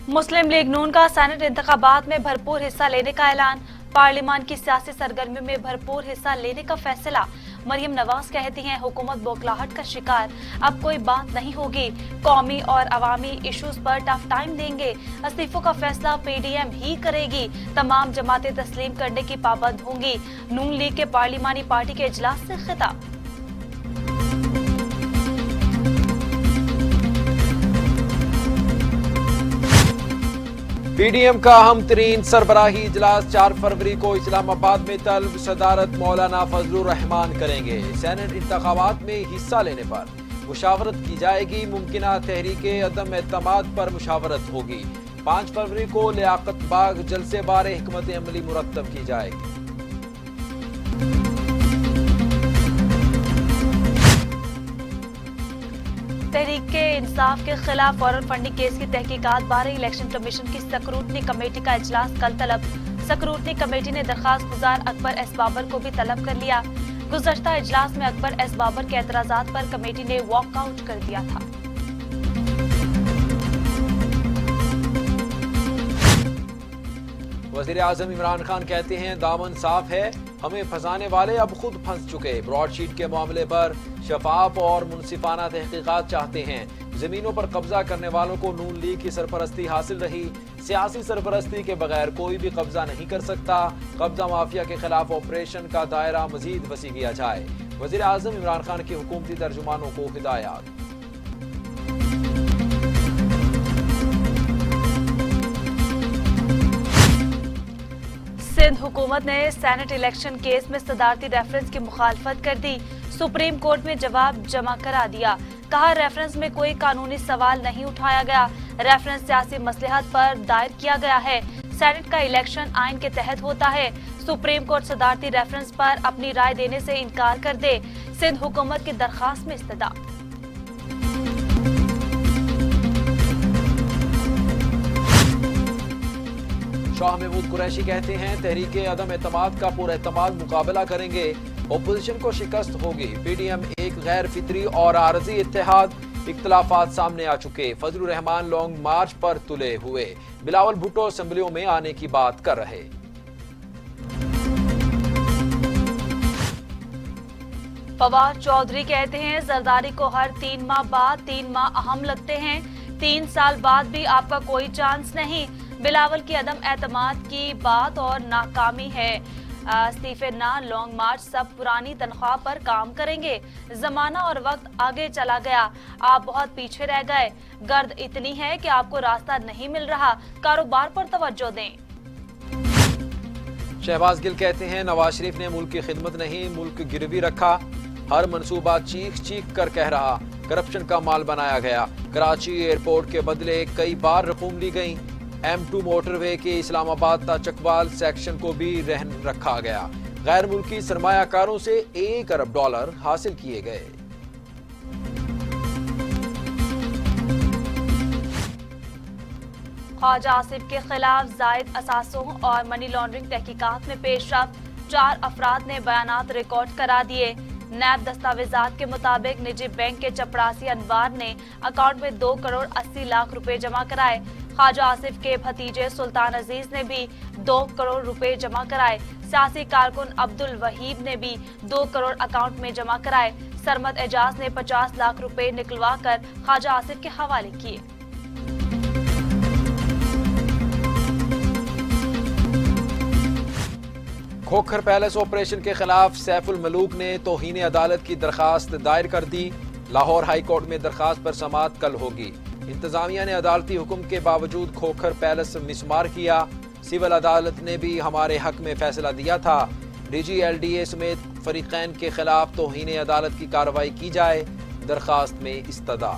मुस्लिम league नून का senate इंतखाबात में भरपूर हिस्सा लेने का ऐलान। पार्लियामान की सियासी सरगर्मी में भरपूर हिस्सा लेने का फैसला। मरियम नवाज कहती हैं, हुकूमत बौखलाहट का शिकार, अब कोई बात नहीं होगी। कौमी और अवामी इश्यूज पर टफ टाइम देंगे। इस्तीफों का फैसला पीडीएम ही करेगी। तमाम जमातें तस्लीम करने की पाबंद होंगी। नून लीग के पार्लिमानी पार्टी के इजलास से खिताब। पीडीएम का अहम तरीन सरबराही इजलास 4 फरवरी को इस्लामाबाद में तलब। सदारत मौलाना फजलुर रहमान करेंगे। सेनेट इंतखाबात में हिस्सा लेने पर मुशावरत की जाएगी। मुमकिना तहरीके अदम एतमाद पर मुशावरत होगी। 5 फरवरी को लियाकत बाग जलसे बारे हिकमत अमली मुरतब की जाएगी। तहरीके इंसाफ के खिलाफ फौरन फंडिंग केस की तहकीकात बारे इलेक्शन कमीशन की स्क्रूटनी कमेटी का इजलास कल तलब। स्क्रूटनी कमेटी ने दरखास्त गुजार अकबर एस बाबर को भी तलब कर लिया। गुज़श्ता इजलास में अकबर एस बाबर के एतराजात पर कमेटी ने वॉकआउट कर दिया था। वज़ीर आज़म इमरान खान कहते हैं, दामन साफ है, हमें फंसाने वाले अब खुद फंस चुके। ब्रॉडशीट के मामले पर शफाफ और मुनसिफाना तहकीकात चाहते हैं। जमीनों पर कब्जा करने वालों को नून लीग की सरपरस्ती हासिल रही। सियासी सरपरस्ती के बगैर कोई भी कब्जा नहीं कर सकता। कब्जा माफिया के खिलाफ ऑपरेशन का दायरा मजीद वसी किया जाए। वज़ीर आज़म इमरान खान की हुकूमती तर्जुमानों को हिदायत। सिंध हुकूमत ने सेनेट इलेक्शन केस में सदारती रेफरेंस की मुखालफत कर दी। सुप्रीम कोर्ट में जवाब जमा करा दिया। कहा, रेफरेंस में कोई कानूनी सवाल नहीं उठाया गया। रेफरेंस सियासी मसलहत पर दायर किया गया है। सेनेट का इलेक्शन आइन के तहत होता है। सुप्रीम कोर्ट सदारती रेफरेंस पर अपनी राय देने से इनकार कर दे। सिंध हुकूमत की दरखास्त में इस्तदा। शाह महमूद कुरैशी कहते हैं, तहरीके अदम एतमाद का पुरएतमाद मुकाबला करेंगे। ओपोजिशन को शिकस्त होगी। पीडीएम एक गैर फितरी और आरजी इत्तेहाद। इख्तलाफात सामने आ चुके। फजलुर रहमान लॉन्ग मार्च पर तुले हुए। बिलावल भुट्टो असेंबलियों में आने की बात कर रहे। फवाद चौधरी कहते हैं, जरदारी को हर 3 माह बाद 3 माह अहम लगते हैं। 3 साल बाद भी आपका कोई चांस नहीं। बिलावल की अदम एतमाद की बात और नाकामी है। इस्तीफे ना, लॉन्ग मार्च, सब पुरानी तनख्वाह पर काम करेंगे। जमाना और वक्त आगे चला गया, आप बहुत पीछे रह गए। गर्द इतनी है कि आपको रास्ता नहीं मिल रहा। कारोबार पर तवज्जो दें। शहबाज गिल कहते हैं, नवाज शरीफ ने मुल्क की खिदमत नहीं, मुल्क गिरवी रखा। हर मंसूबा चीख चीख कर कह रहा। करप्शन का माल बनाया गया। कराची एयरपोर्ट के बदले कई बार रकूम ली गई। M2 मोटरवे के इस्लामाबाद ता चकवाल सेक्शन को भी रहन रखा गया। गैर मुल्की सरमायाकारों से $1 अरब हासिल किए गए। ख्वाजा आसिफ के खिलाफ जायद असासों और मनी लॉन्ड्रिंग तहकीकात में पेशरफ्त। 4 अफराद ने बयानात रिकॉर्ड करा दिए। नैब दस्तावेजात के मुताबिक निजी बैंक के चपरासी अनवार ने अकाउंट में 2 करोड़ 80 लाख रुपए जमा कराए। ख्वाजा आसिफ के भतीजे सुल्तान अजीज ने भी 2 करोड़ रुपए जमा कराए। सियासी कारकुन अब्दुल वहीब ने भी 2 करोड़ अकाउंट में जमा कराए। सरमद एजाज ने 50 लाख रुपए निकलवा कर ख्वाजा आसिफ के हवाले किए। खोखर पैलेस ऑपरेशन के खिलाफ सैफुल मलूक ने तौहीन अदालत की दरखास्त दायर कर दी। लाहौर हाई कोर्ट में दरखास्त पर समाअत कल होगी। इंतजामिया ने अदालती हुक्म के बावजूद खोखर पैलेस मिसमार किया। सिविल अदालत ने भी हमारे हक में फैसला दिया था। DG-LDA समेत फरीकैन के खिलाफ तौहीन अदालत की कार्रवाई की जाए। दरखास्त में इस्तदा।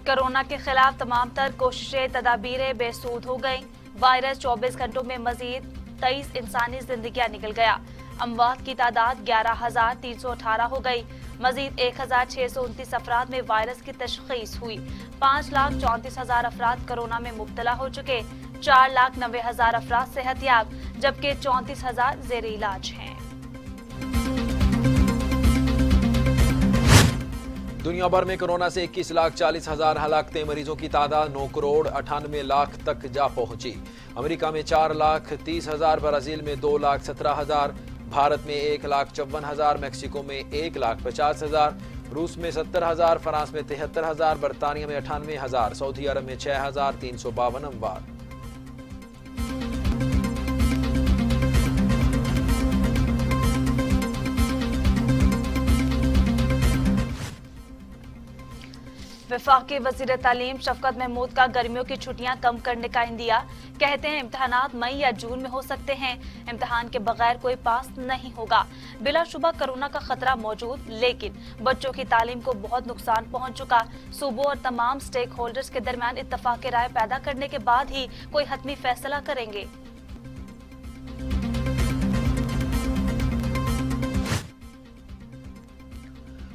कोरोना के खिलाफ तमाम तर कोशिशें तदाबीरें बेसूद हो गईं। वायरस 24 घंटों में मजीद 23 इंसानी जिंदगियां निकल गया। अमवात की तादाद 11,318 हो गई। मजीद 1,629 अफराद में वायरस की तशखीस हुई। 5,34,000 अफराद कोरोना में मुब्तला हो चुके। 4,90,000 अफराद सेहतयाब, जबकि 34,000 जेर इलाज हैं। दुनिया भर में कोरोना से 21,40,000 हलाकतें, मरीजों की तादाद 9 करोड़ 98 लाख तक जा पहुंची। अमेरिका में 4,30,000, ब्राजील में 2,17,000, भारत में 1,54,000, मैक्सिको में 1,50,000, रूस में 70,000, फ्रांस में 73,000, बरतानिया में 98,000, सऊदी अरब में 6,352 अमवात। वफाकी वजीर तालीम शफकत महमूद का गर्मियों की छुट्टियां कम करने का इंदिया। कहते हैं इम्तहानात मई या जून में हो सकते हैं। इम्तहान के बगैर कोई पास नहीं होगा। बिलाशुबा कोरोना का खतरा मौजूद, लेकिन बच्चों की तालीम को बहुत नुकसान पहुंच चुका। सूबों और तमाम स्टेक होल्डर्स के दरमियान इत्तफाक राय पैदा करने के बाद ही कोई हतमी फैसला करेंगे।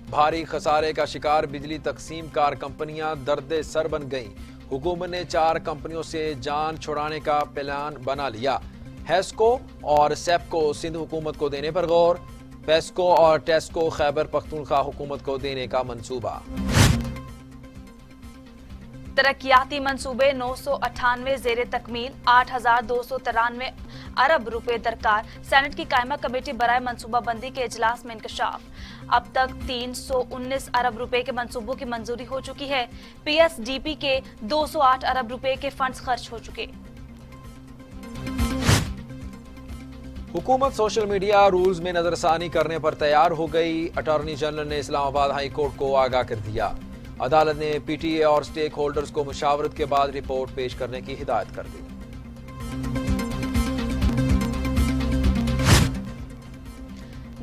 भारी खसारे का शिकार बिजली तकसीम कार कंपनियां दर्द सर बन गईं। हुकूमत ने 4 कंपनियों से जान छुड़ाने का प्लान बना लिया। हेस्को और सेप्को सिंध हुकूमत को देने पर गौर। पेस्को और टेस्को खैबर पख्तूनख्वा हुकूमत को देने का मंसूबा। तरक्याती मंसूबे 998 जेर तकमील, 8,293 अरब रुपए दरकार। सेनेट की कायमा कमेटी बराए मंसूबाबंदी के इजलास में इंकशाफ। अब तक 319 अरब रुपए के मंसूबों की मंजूरी हो चुकी है। पीएसडीपी के 208 अरब रुपए के फंड्स खर्च हो चुके। हुकूमत सोशल मीडिया रूल्स में नजरसानी करने पर तैयार हो गई। अटॉर्नी जनरल ने इस्लामाबाद हाई कोर्ट को आगाह कर दिया। अदालत ने पीटीए और स्टेक होल्डर्स को मुशावरत के बाद रिपोर्ट पेश करने की हिदायत कर दी।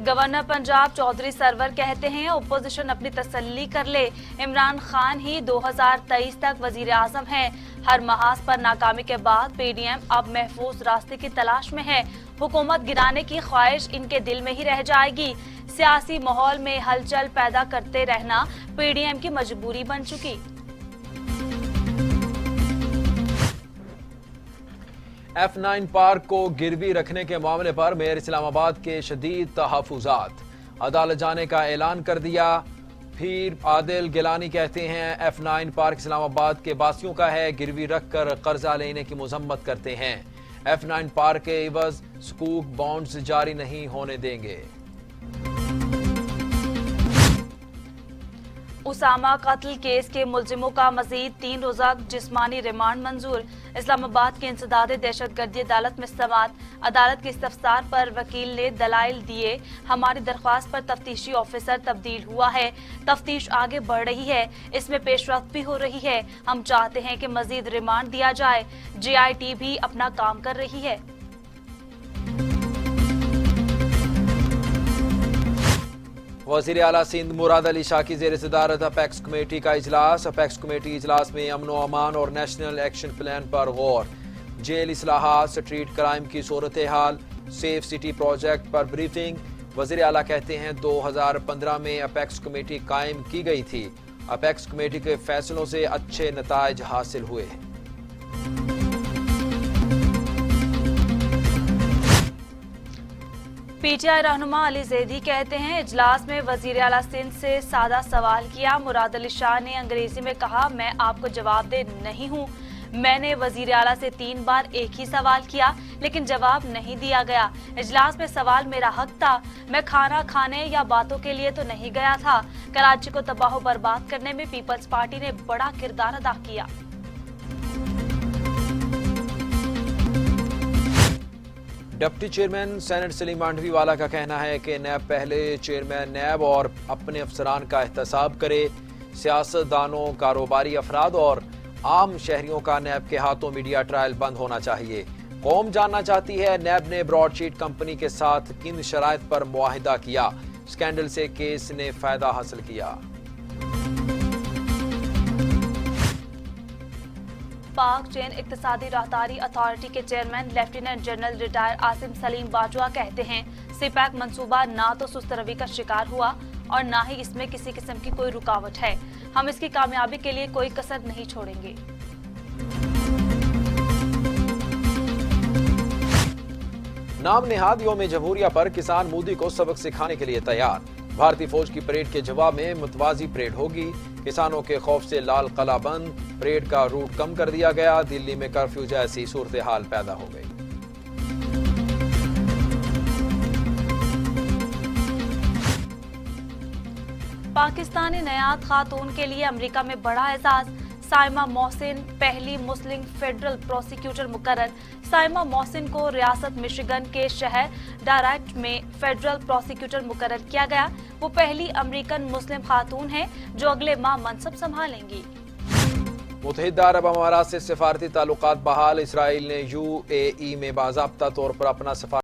गवर्नर पंजाब चौधरी सरवर कहते हैं ओपोजिशन अपनी तसल्ली कर ले। इमरान खान ही 2023 तक वजीर आजम हैं। हर महाज पर नाकामी के बाद पीडीएम अब महफूज रास्ते की तलाश में है। हुकूमत गिराने की ख्वाहिश इनके दिल में ही रह जाएगी। सियासी माहौल में हलचल पैदा करते रहना पीडीएम की मजबूरी बन चुकी। F9 पार्क को गिरवी रखने के मामले पर मेयर इस्लामाबाद के शदीद तहफुजात। अदालत जाने का ऐलान कर दिया। फिर आदिल गिलानी कहते हैं F9 पार्क इस्लामाबाद के बासियों का है, गिरवी रखकर कर्जा लेने की मजम्मत करते हैं। F9 पार्क के एवज सुकूक बॉन्ड्स जारी नहीं होने देंगे। उसामा कत्ल केस के मुलजिमों का मजीद 3 रोजा जिस्मानी रिमांड मंजूर। इस्लामाबाद की इंसदादे दहशतगर्दी अदालत में समाअत। अदालत के इस्तफसार पर वकील ने दलाइल दिए। हमारी दरख्वास्त पर तफ्तीशी ऑफिसर तब्दील हुआ है। तफ्तीश आगे बढ़ रही है, इसमें पेशरफ्त भी हो रही है। हम चाहते हैं कि मजीद रिमांड दिया जाए। JIT भी अपना काम कर रही है। वज़ीर आला सिंध मुराद अली शाह की ज़ेर सदारत अपेक्स कमेटी का इजलास। अपेक्स कमेटी इजलास में अमन व अमान और नेशनल एक्शन प्लान पर गौर। जेल इस्लाहात, स्ट्रीट क्राइम की सूरत हाल, सेफ सिटी प्रोजेक्ट पर ब्रीफिंग। वज़ीर आला कहते हैं 2015 में अपेक्स कमेटी कायम की गई थी। अपेक्स कमेटी के फैसलों से अच्छे नताइज हासिल हुए हैं। पीटीआई रहनुमा अली जैदी कहते हैं इजलास में वजीर आला सिंध से सादा सवाल किया। मुराद अली शाह ने अंग्रेजी में कहा, मैं आपको जवाब दे नहीं हूँ। मैंने वजीर आला से 3 बार एक ही सवाल किया, लेकिन जवाब नहीं दिया गया। इजलास में सवाल मेरा हक था। मैं खाना खाने या बातों के लिए तो नहीं गया था। कराची को तबाह बर्बाद करने में पीपल्स पार्टी ने बड़ा किरदार अदा किया। Deputy chairman senate Salim Mandviwala का कहना है कि नैब पहले चेयरमैन नैब और अपने अफसरान का एहतसाब करे। सियासतदानों, कारोबारी अफराद और आम शहरियों का नैब के हाथों मीडिया ट्रायल बंद होना चाहिए। कौम जानना चाहती है नैब ने ब्रॉडशीट कंपनी के साथ किन शराइत पर मुआहिदा किया। स्कैंडल से केस ने फायदा हासिल किया। पाक चीन इक्तिसादी राहदारी अथॉरिटी के chairman lieutenant general retire Asim Salim Bajwa कहते हैं सिपैक मंसूबा ना तो सुस्त रवि का शिकार हुआ और ना ही इसमें किसी किस्म की कोई रुकावट है। हम इसकी कामयाबी के लिए कोई कसर नहीं छोड़ेंगे। नाम नेहाद यौम जमहूरिया पर किसान मोदी को सबक सिखाने के लिए तैयार। भारतीय फौज की परेड के जवाब में मुतवाजी परेड होगी। किसानों के खौफ से लाल किला बंद, परेड का रूट कम कर दिया गया। दिल्ली में कर्फ्यू जैसी सूरत हाल पैदा हो गई। पाकिस्तानी नयात खातून के लिए अमेरिका में बड़ा एजाज। साइमा मोहसिन पहली मुस्लिम फेडरल प्रोसिक्यूटर मुकर्रर। साइमा मोहसिन को रियासत मिशिगन के शहर डायरेक्ट में फेडरल प्रोसिक्यूटर मुकर्रर किया गया। वो पहली अमेरिकन मुस्लिम खातून हैं जो अगले माह मनसब संभालेंगी। मुत्तहिदा अरब अमारात से सिफारती ताल्लुकात बहाल। इसराइल ने UAE में बाज़ाब्ता तौर पर अपना